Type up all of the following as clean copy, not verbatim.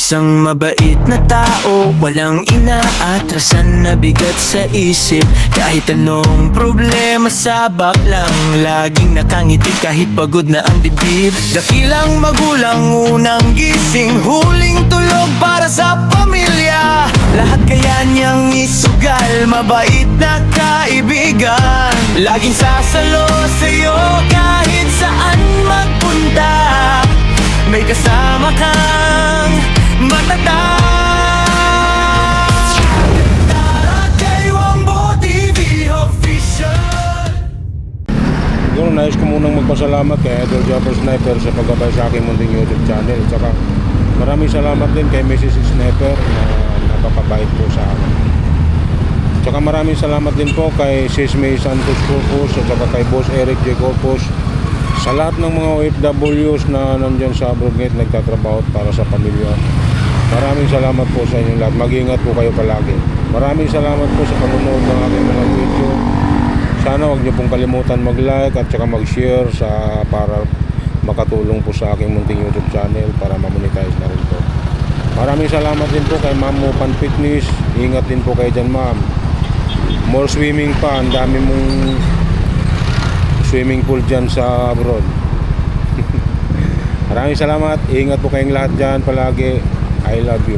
Isang mabait na tao, walang inaatrasan na bigat sa isip. Kahit anong problema sabak lang, laging nakangiti kahit pagod na ang dibdib. Dakilang magulang, unang gising, huling tulog para sa pamilya. Lahat kaya niyang isugal, mabait na kaibigan. Laging sasalo sa'yo kahit saan magpunta. May kasama kang matatag. Siguro nais ko munang magpasalamat kay Idol Jumper Sniper sa paggabay sa aking munting YouTube channel. Tsaka maraming salamat din kay Mrs. Sniper na napakabait po sa akin. Tsaka maraming salamat din po kay Sis May Santos Corpus at saka kay Boss Eric J. Corpus, sa lahat ng mga OFWs na nandyan sa abroad ngayon nagtatrabaho para sa pamilya. Maraming salamat po sa inyo lahat. Mag-ingat po kayo palagi. Maraming salamat po sa panonood ng aking mga video. Sana huwag niyo pong kalimutan mag-like at saka mag-share para makatulong po sa aking munting YouTube channel para ma-monetize na rin po. Maraming salamat din po kay Ma'am Pan Fitness. Ingat din po kayo dyan, ma'am. More swimming pa. Ang dami mong swimming pool dyan sa abroad. Maraming salamat. Ingat po kayong lahat dyan palagi. I love you.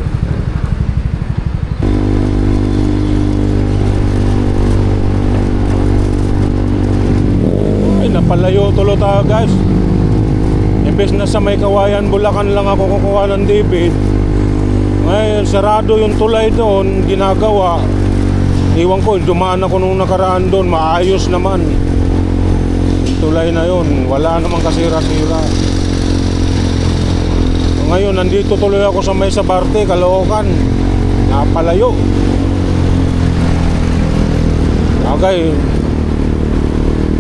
Ay, napalayo tulo tayo, guys. Imbes na sa may Kawayan, Bulacan lang ako kukuha ng David. Ngayon, sarado yung tulay doon, ginagawa. Iwan ko, dumaan ako nung nakaraan doon, maayos naman. Tulay na yun, wala namang kasira-sira. Ngayon, nandito tuloy ako sa may Sabarte, Caloocan. Napalayo. Okay.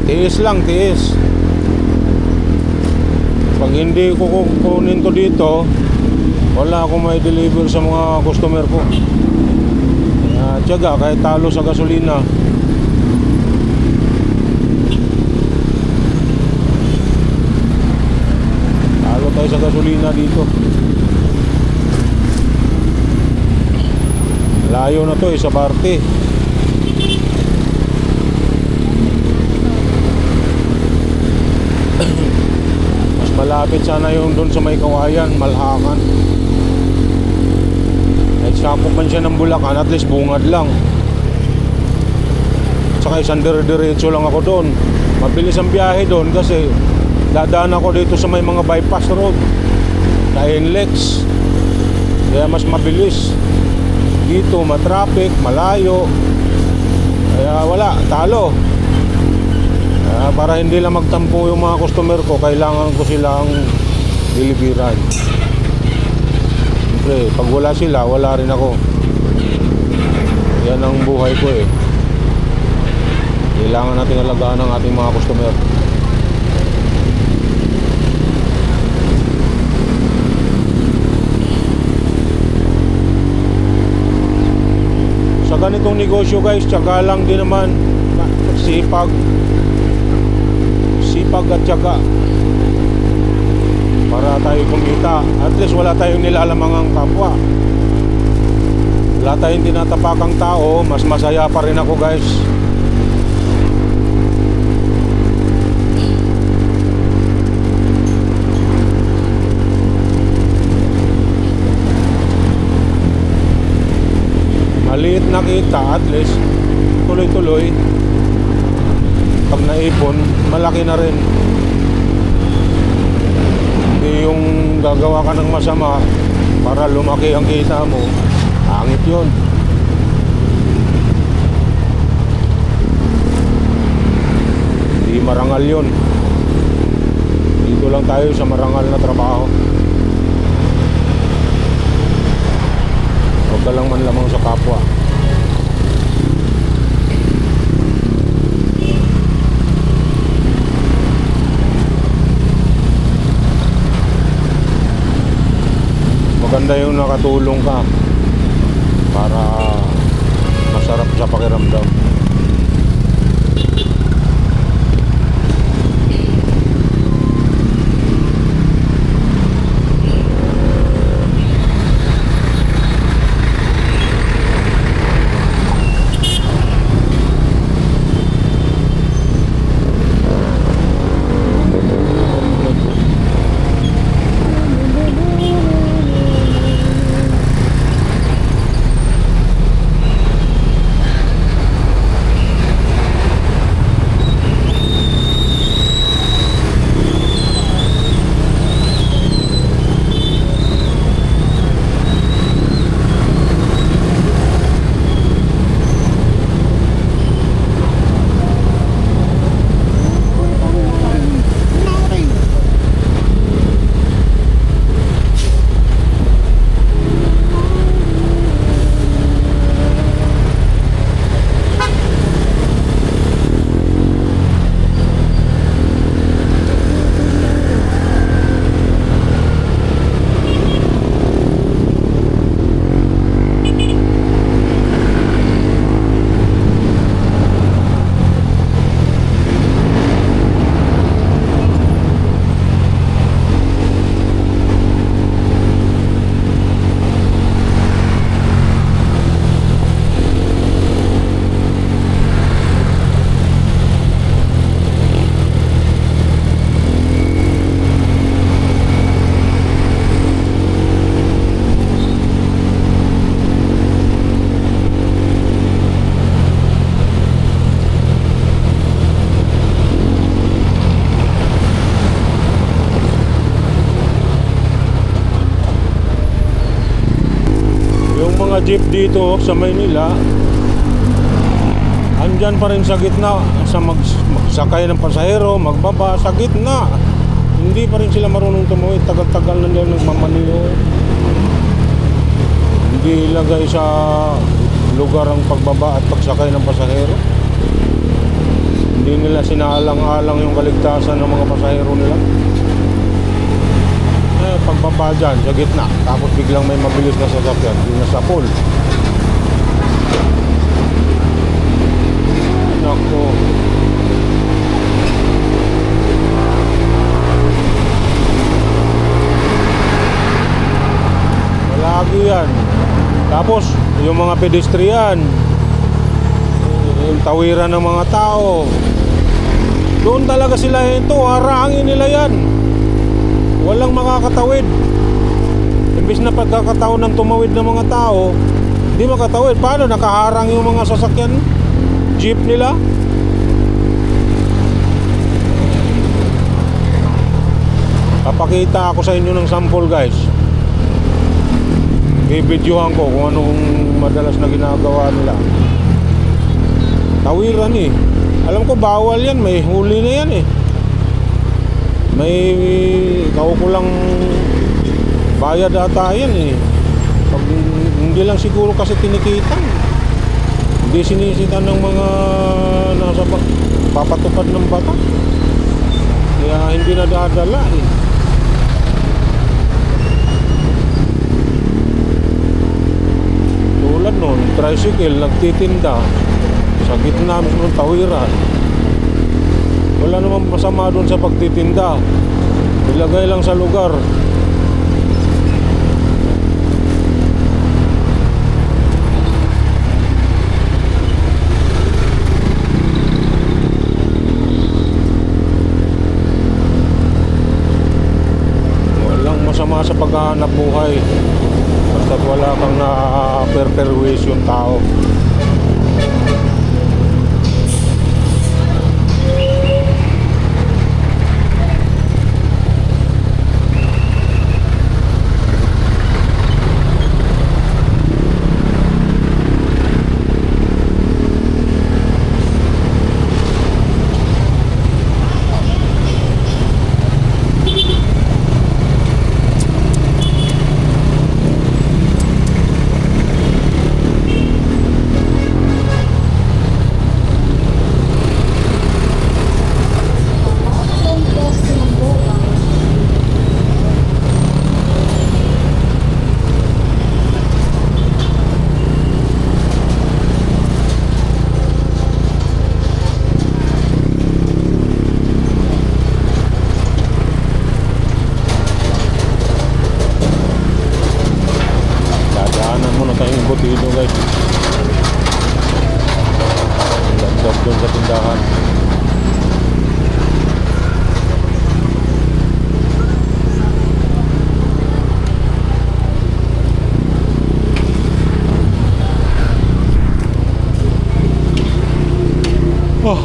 Tiis lang, tiis. Pag hindi ko kukunin to dito, wala akong may deliver sa mga customer ko. Tiyaga, kahit talo sa gasolina. Talo tayo sa gasolina dito. Layo na to eh, sa Barte. Mas malapit sana yung doon sa may Kawayan, Malhakan. Kahit sakop man siya ng Bulacan, at least bungad lang. Tsaka isang dire-diretso lang ako doon. Mabilis ang biyahe doon kasi dadaan ako dito sa may mga bypass road na NLEX. Kaya mas mabilis. Dito matraffic, malayo. Kaya wala, talo. Para hindi lang magtampo yung mga customer ko, kailangan ko silang deliveran. Siyempre, pag wala sila, wala rin ako. Yan ang buhay ko eh. Kailangan natin alagaan ang ating mga customer. Sa ganitong negosyo guys, tiyaga lang din naman. Sipag at tiyaga para tayo kumita. At least wala tayong nilalamangang kapwa, wala tayong tinatapakang tao. Mas masaya pa rin ako guys. Maliit na kita, at least tuloy-tuloy. Pag naipon, malaki na rin. Hindi yung gagawa ka ng masama para lumaki ang kita mo. Angit yun. Hindi marangal yun. Dito lang tayo sa marangal na trabaho. Huwag ka lang man lamang sa kapwa. makatulong ka para masarap sa pakiramdam. Jeep dito sa Maynila, andyan pa rin sa gitna sa magsakay ng pasahero, magbaba sa gitna. Hindi pa rin sila marunong tumawid. Tagal-tagal na nila nagmamaniho. Hindi ilagay sa lugar ang pagbaba at pagsakay ng pasahero. Hindi nila sinaalang-alang yung kaligtasan ng mga pasahero nila. Pagbaba dyan sa gitna, tapos biglang may mabilis na sasakyan, hindi na sa pool. Nako, malagi yan. Tapos yung mga pedestrian, yung tawiran ng mga tao, doon talaga sila ito, harangin nila yan. Walang makakatawid. Imbis na pagkakataon ng tumawid ng mga tao, hindi makatawid. Paano? Nakaharang yung mga sasakyan, jeep nila. Papakita ako sa inyo ng sample, guys. I-videohan ko kung anong madalas na ginagawa nila. Tawiran eh. Alam ko bawal yan, may huli na yan eh. May kaukulang bayad ata yan eh. Pag, hindi lang siguro kasi tinikitan. Hindi sinisitan ng mga nasa papatupad ng bata. Kaya hindi nadadala eh. Tulad nun, tricycle nagtitinda sa gitna mismo ng tawiran. Wala namang masama doon sa pagtitinda. Ilagay lang sa lugar. Walang masama sa paghahanap buhay. Basta't wala kang na-perperwis yung tao. sa tindahan. Oh.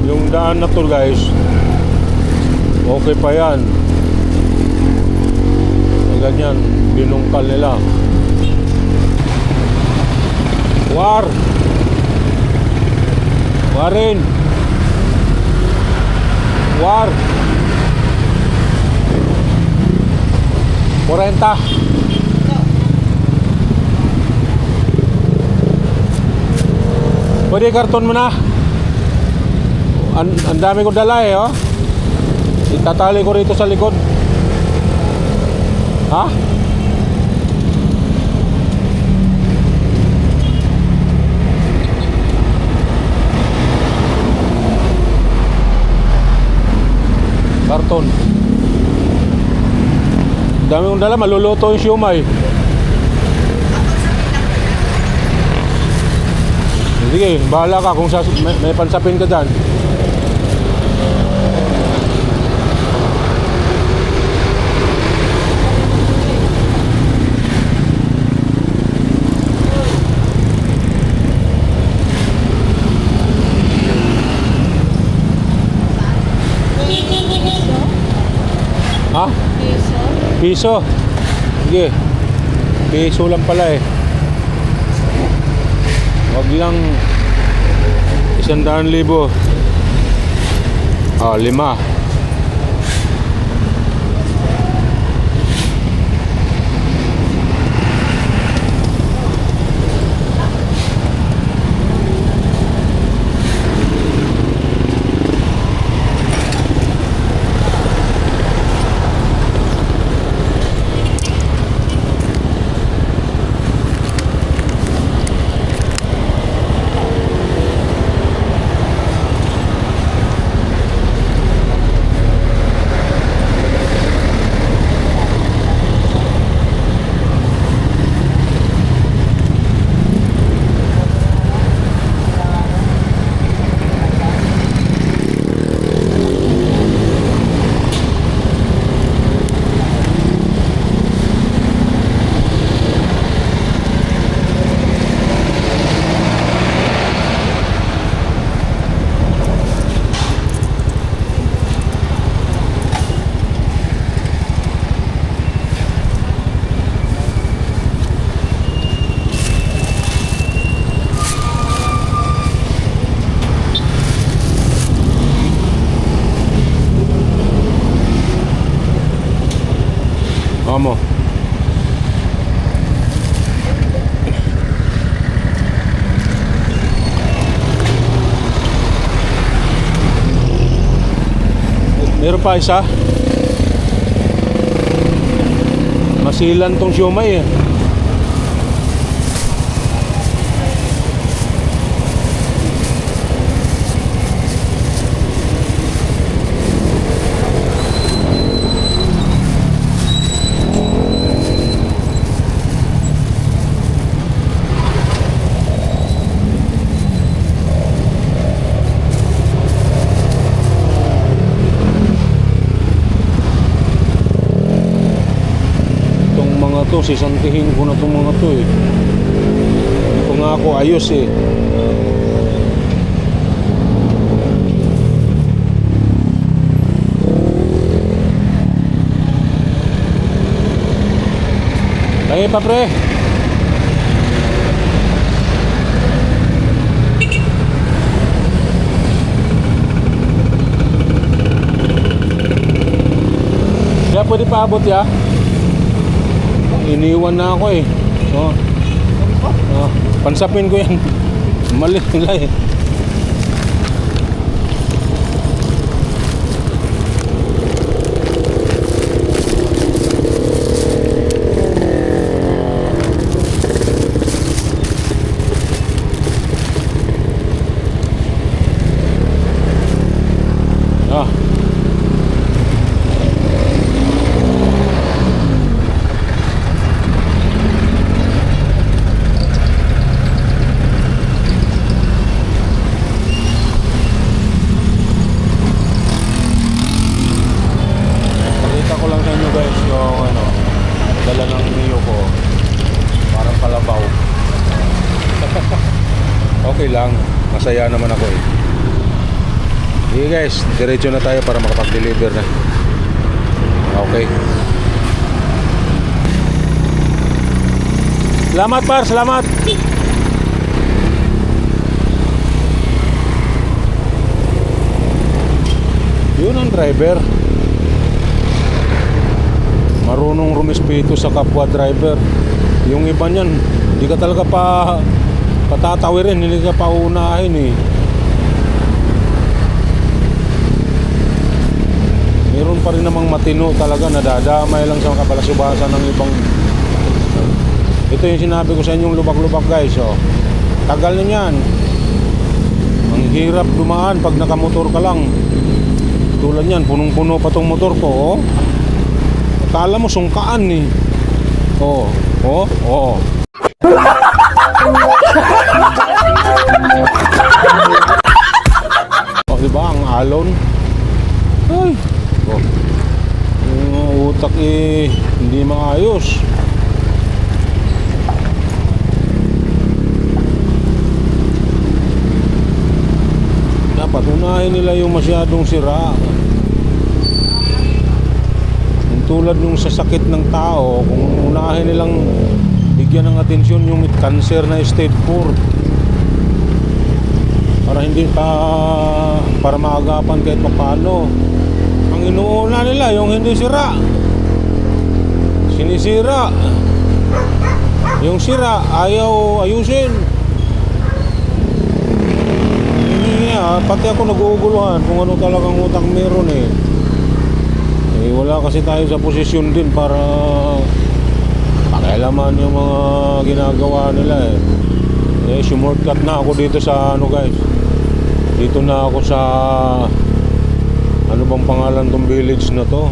Yung daan na to guys, okay pa yan. Ganyan, binungkal nila. Warin. War 40. Pwede karton mo na. Ang dami ko dala eh, oh. Itatali ko rito sa likod. Ha? Karton. Dami kong dala, maluluto yung siumay. Sige, bahala ka kung may pansapin ka dyan. Ha? Piso? Sige. Piso lang pala eh. Wag lang 100,000. 5. Vamos. Meron pa isa. Masilan tong siomay eh. To, sisantihin ko na itong mga to eh. Hindi ko nga ako ayos eh. Tayo pa pre. pwede paabot ya? Iniwan na ako eh. Oh. Oh, pansapin ko yan. Mali nila eh. Ah. Pakita ko lang sa inyo guys yung ano, dala ng Mio ko. Parang palabaw. Okay lang, masaya naman ako eh. Sige guys, diretso na tayo para makapag-deliver na. Okay. Salamat par, salamat. Yun ang driver. Marunong rumispeto sa kapwa driver. Yung iba niyan, hindi ka talaga patatawirin, hindi ka paunahin eh. Meron pa rin namang matino talaga, nadadamay lang sa kabalasubasan ng ibang. Ito yung sinabi ko sa inyong lubak-lubak guys, oh. Tagal na yan. Ang hirap dumaan pag nakamotor ka lang. Tulad yan, punong-puno pa tong motor ko, oh. Akala mo sungkaan eh. Oh, oh, oh. Oh, diba ang alon? Ay, oh. Yung utak eh hindi maayos. Dapat unahin nila yung masyadong sira. Yung tulad nung sa sakit ng tao, kung unahin nilang bigyan ng atensyon yung cancer na stage 4 para hindi para maagapan kahit paano. Ang inuuna nila yung hindi sira, sinisira. Yung sira ayaw ayusin. Pati ako nag-uuguluhan kung ano talagang utang meron eh. Wala kasi tayo sa posisyon din para pakialaman yung mga ginagawa nila eh. Shortcut na ako dito sa ano guys. Dito na ako sa ano bang pangalan tong village na to?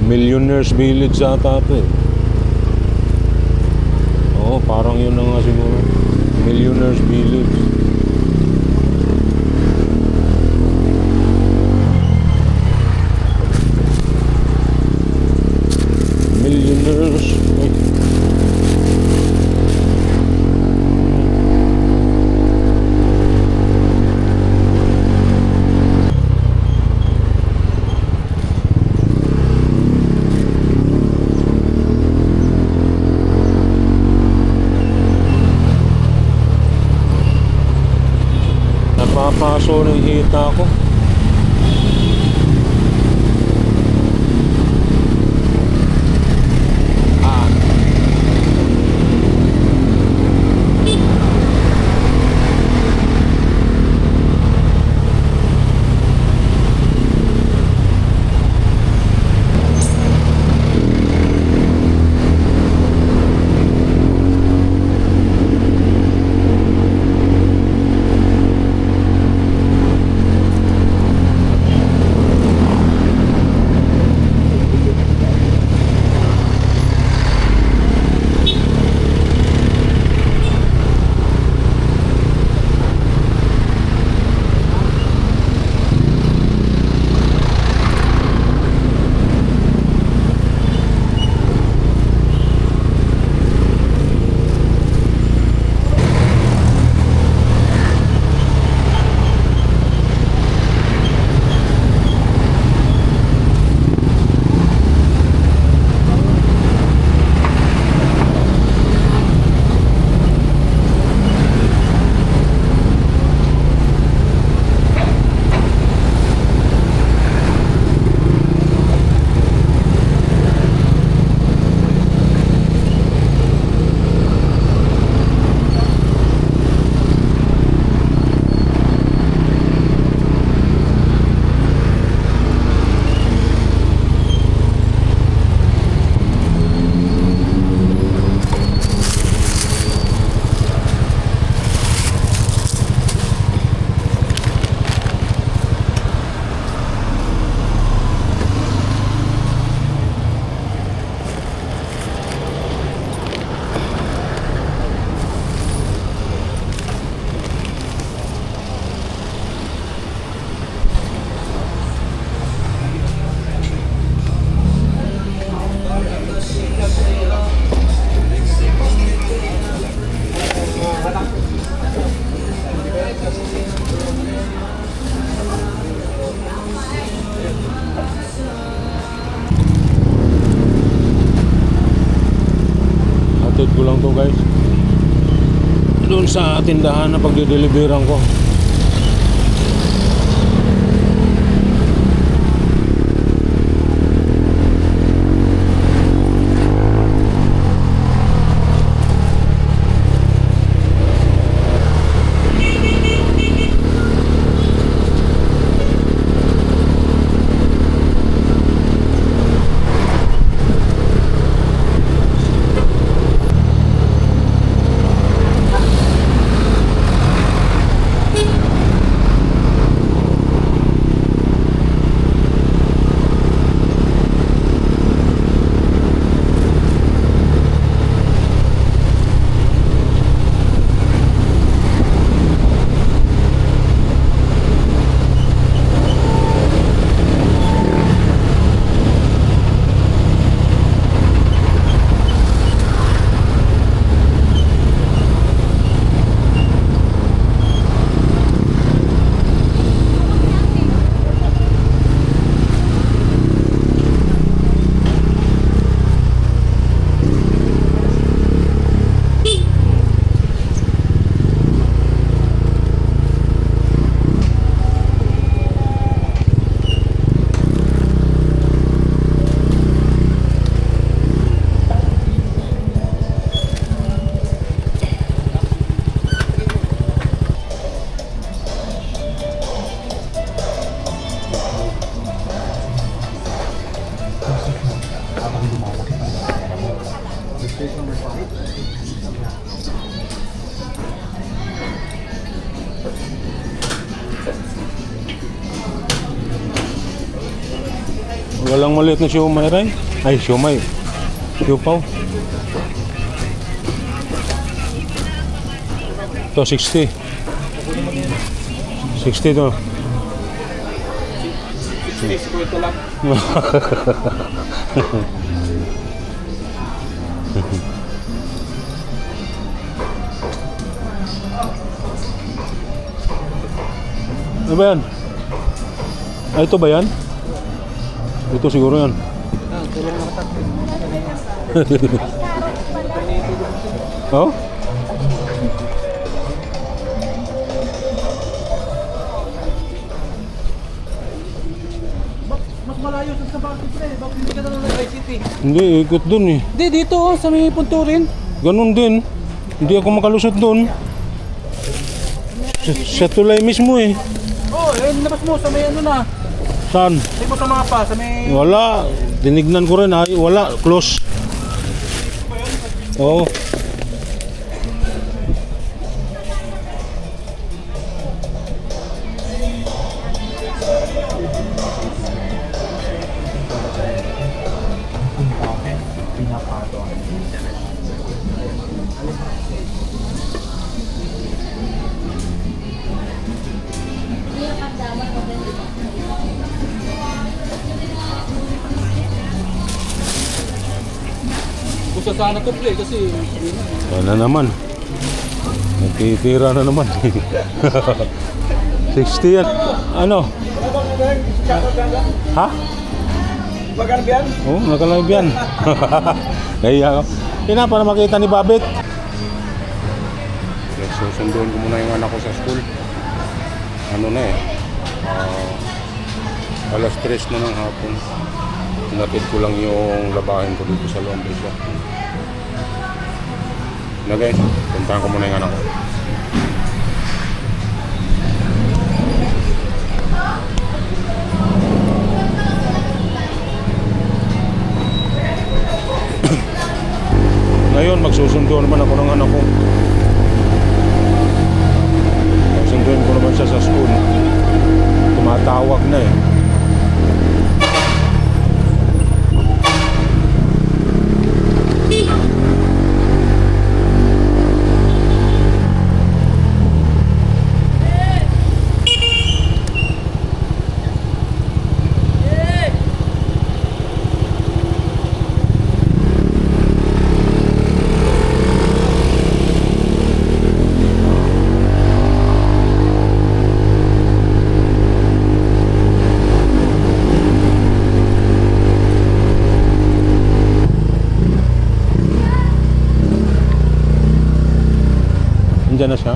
Millionaires Village ata ito eh. Oo, parang yun na nga siguro. Millionaires Village. Millionaires. Napapaso ng hita ko. ko lang to guys. Doon sa tindahan na pagdideliveran ko. Walang maliit na siomay rin. Ay, siomay. Siopaw. Ito, 60. 60 to. 60 lang. Ano ba yan? Ay, ito ba yan? Ito siguro yan. Oh? Mas malayo sa Bakit pre. Bakit hindi ka na ng ICT? Hindi, ikot dun eh. Hindi, dito oh, sa may punto rin. Ganun din. Hindi ako makalusot dun. Sa tulay mismo eh. Oh, labas mo sa may ano na. Saan? Hindi mo sa mapa, sa may... Wala. Tinignan ko rin ay wala. Close. Oo. Gusto sana to play kasi... Yan na naman. Nagtitira na naman. 60 yan. Ano? Ha? Bagan yan? Oo, nakalive yan. Kaya ako. Ina, para makita ni Babit. Yes, susunduin ko muna yung anak ko sa school. Ano na eh. Alas 3 na ng hapon. Natid ko lang yung labahin ko dito sa Lombrisa. Na guys, puntahan ko muna yung anak ko. Ngayon, magsusundo naman ako ng anak ko. Susunduin ko naman siya sa school. Tumatawag na eh. Nandyan na siya?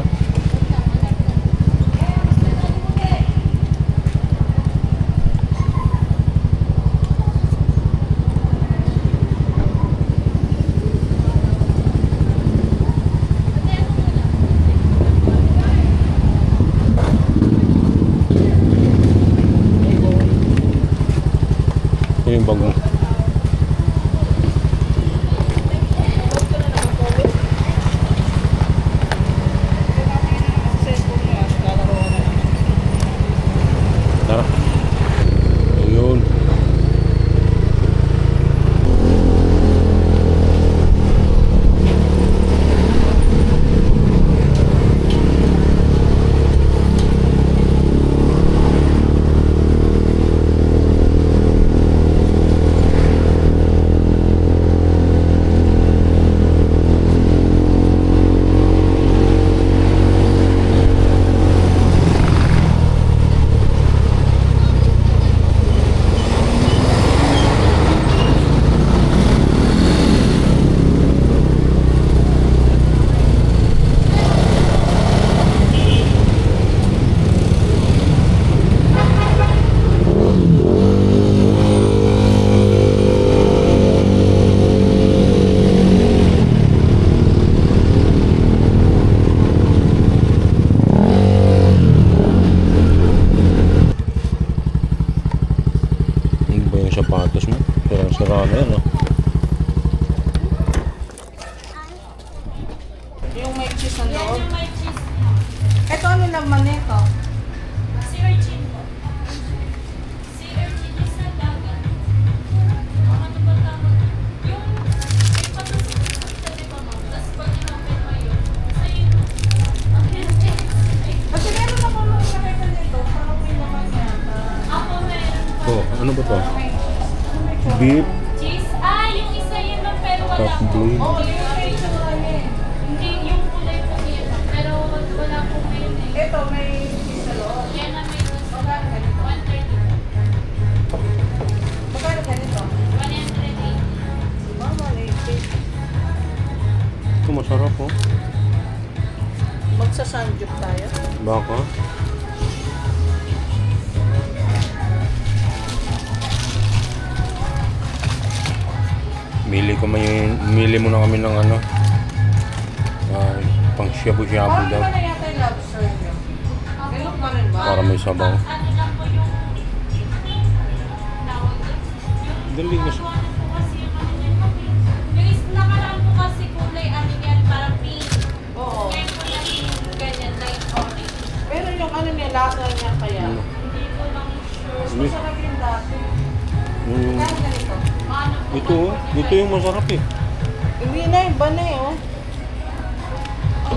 Ito yung bag mo. Tara. Ayun. Ano ba yung sapatos mo? Sira na yan, oh. Yung may cheese na loob. Ito ano naman nito? Si urchin po. Si urchin is sa dagat. Ano ba tawag? Yung may patusok sa di ba ma'am? Tapos pag in-open mo yun, sa yun, ang healthy. Kasi meron ako nung nakita nito. Parang may naman yata. Ako meron pa. Oh, ano ba to? May Beef, Cheese. Ah, yung isa yun lang pero wala top po. blade. Oo, yung may tsura niya eh. Hindi yung kulay po yun. Pero wala po ngayon eh. Ito may cheese na loob. Yan na mayroon sa Magkano ganito? 130. Magkano ganito? 180. Mama, Ito masarap, oh. magsasanjuk tayo. Baka. Mili muna kami ng ano. Pang shabu-shabu Parang daw. naman na yata yung lobster niyo. Ganun pa rin ba? Para may sabaw. Ano lang po yung tawag doon? Dali kasi. Ano po kasi yung ano niya po, yung nakaraan po kasi kulay ano yan, parang pink. Oo. Ngayon po naging ganyan, light orange. Pero yung ano niya, lasa niya kaya. Ano? Hindi ko lang sure. Mas masarap yung dati. Mm, Kaya ganito. Ano po ito, oh. Ito yung masarap eh. Hindi na, iba na eh, oh.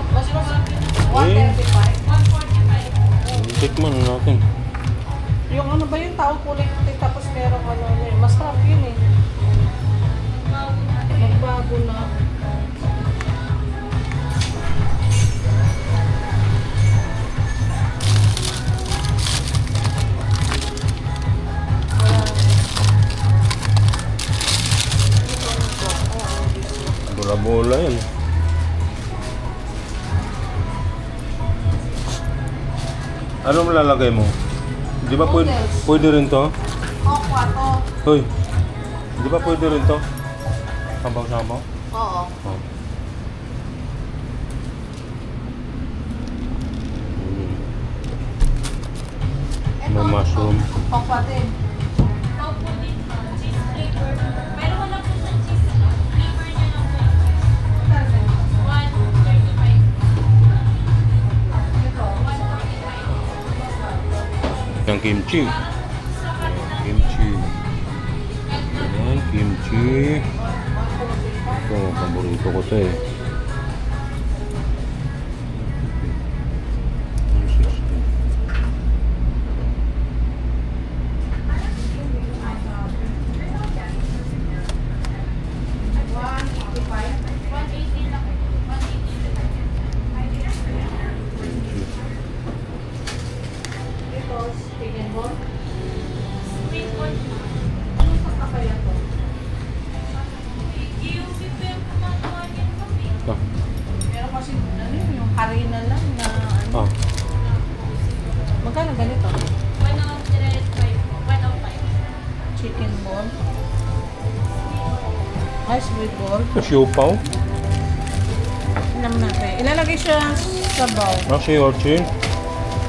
Mas masarap yun. 135. 145. Tikman natin. Yung ano ba yung tao kulay puti tapos merong ano na yun. Masarap yun eh. Nagbago na. Bola-bola yan. Ano malalagay mo? Di ba pwede, Noodles. pwede rin to? Okwa to. Hoy, di ba pwede rin to? Sabaw-sabaw? Oo. Oh. May mushroom. Okwa din. Pau po din po, cheese flavor. Pero wala po sa cheese. Flavor niya lang po. 135. Ito. 145. Yung kimchi. Sa kanila, Kimchi. Ayan, kimchi. Ito, paborito ko to eh. 180 lang. 180. Ito, chicken ball. Sweet corn. Anong kakapaya to? Yung people yung kumakain yung kape. Ito. Meron kasi ano yun, yung harina Ay, sweet ball. Siopaw. Alam natin. Ilalagay siya sa bowl. Nasi orchin.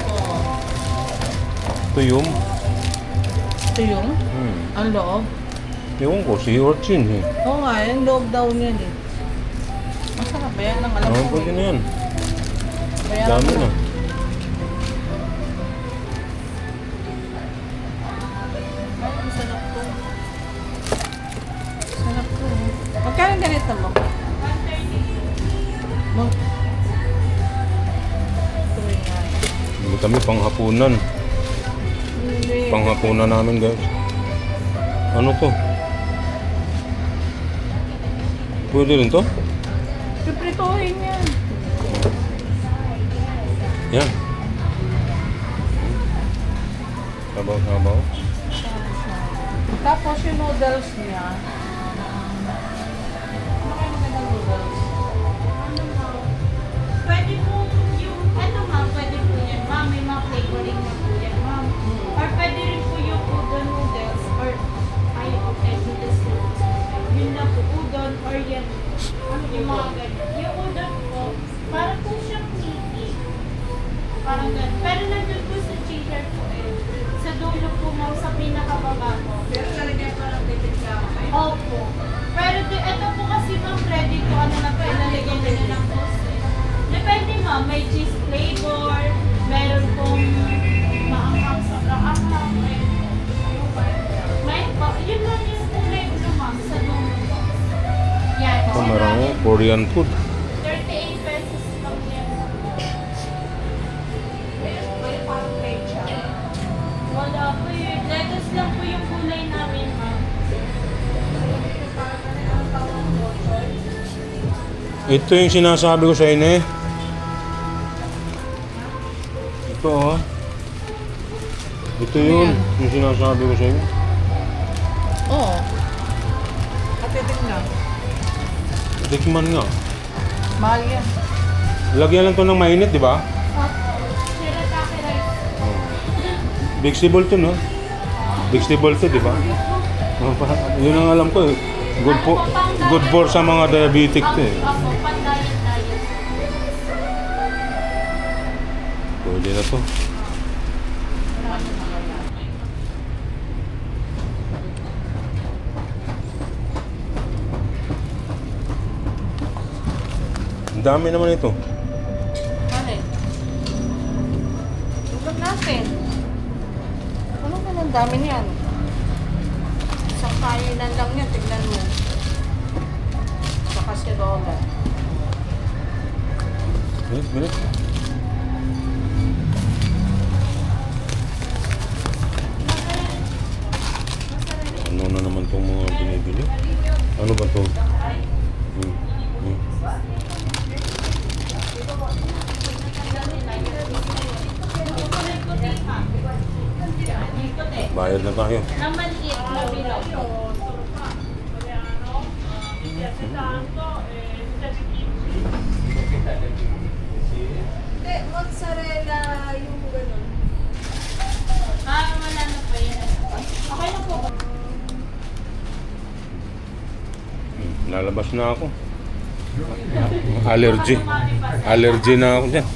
Oo. Tuyom. Ito yung ang loob. Ewan ko, si orchin eh. Oo nga, yung loob daw niyan eh. Masarap ba yan? Ang alam Ano ko. pwede na yan? Bayaran Dami mo na. Ay, ang sarap to. Sarap to. Magkano ganito mo? 130. Mo? Ito rin nga. Hindi kami panghapunan. Hindi. Panghapunan namin guys. Ano to? Pwede rin to? Piprituhin yan. Yan. Sabaw-sabaw. Tapos yung noodles niya. Ano kayo magandang noodles? Pwede po yung, ano ma'am, pwede po yan, ma'am, may mga flavoring na po yan, ma'am. Or pwede rin po yung udon noodles, or, ay, okay, noodles. Yun na po, udon, or yan, yung mga ganyan. Yung udon po, parang po siyang meaty. Parang ganyan. Pero nandun po sa chiller po eh. Sa dulo po ma'am, sa pinakababa po. Pero lalagyan pa ng titig ka. Opo. Pero ito po kasi ma'am, ready po, ano na po, ilalagyan na nyo ng sauce eh. Depende ma'am, may cheese flavor, meron pong maanghang sa anghang, may po, yun lang yung kulay blue ma'am, sa dulo po. Yan, Oh, marami. Korean food. 38 pesos lang yan. May parang plate siya. Wala po yun, lettuce lang po yung kulay namin ma'am. Ito yung sinasabi ko sa inyo eh. Ito oh. Ito yun. Yung sinasabi ko sa inyo. Oo. At titig na. Tikman nga. Mahal yan. Lagyan lang to ng mainit, di ba? Shirataki rice. Vegetable to, no? Vegetable to, di ba? Oh, yun ang alam ko eh. Good for sa mga diabetic to eh. Opo, pan-diet. Pwede na to. Ang dami naman ito. Ano eh? Lugat natin. Ano ba ang dami niyan? Isang kainan lang yan, tignan mo. Sa kasirola. Minute. Ano na naman itong mga binibili? Ano ba ito? Bayad na tayo. Na maliit na bilog. Hindi, mozzarella yung ganun. Wala na pa yan. Okay na po. Lalabas na ako. Allergy. Allergy na ako dyan.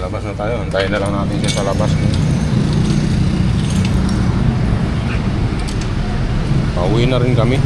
Labas na tayo. Antayin na lang natin siya sa labas. Pauwi na rin kami.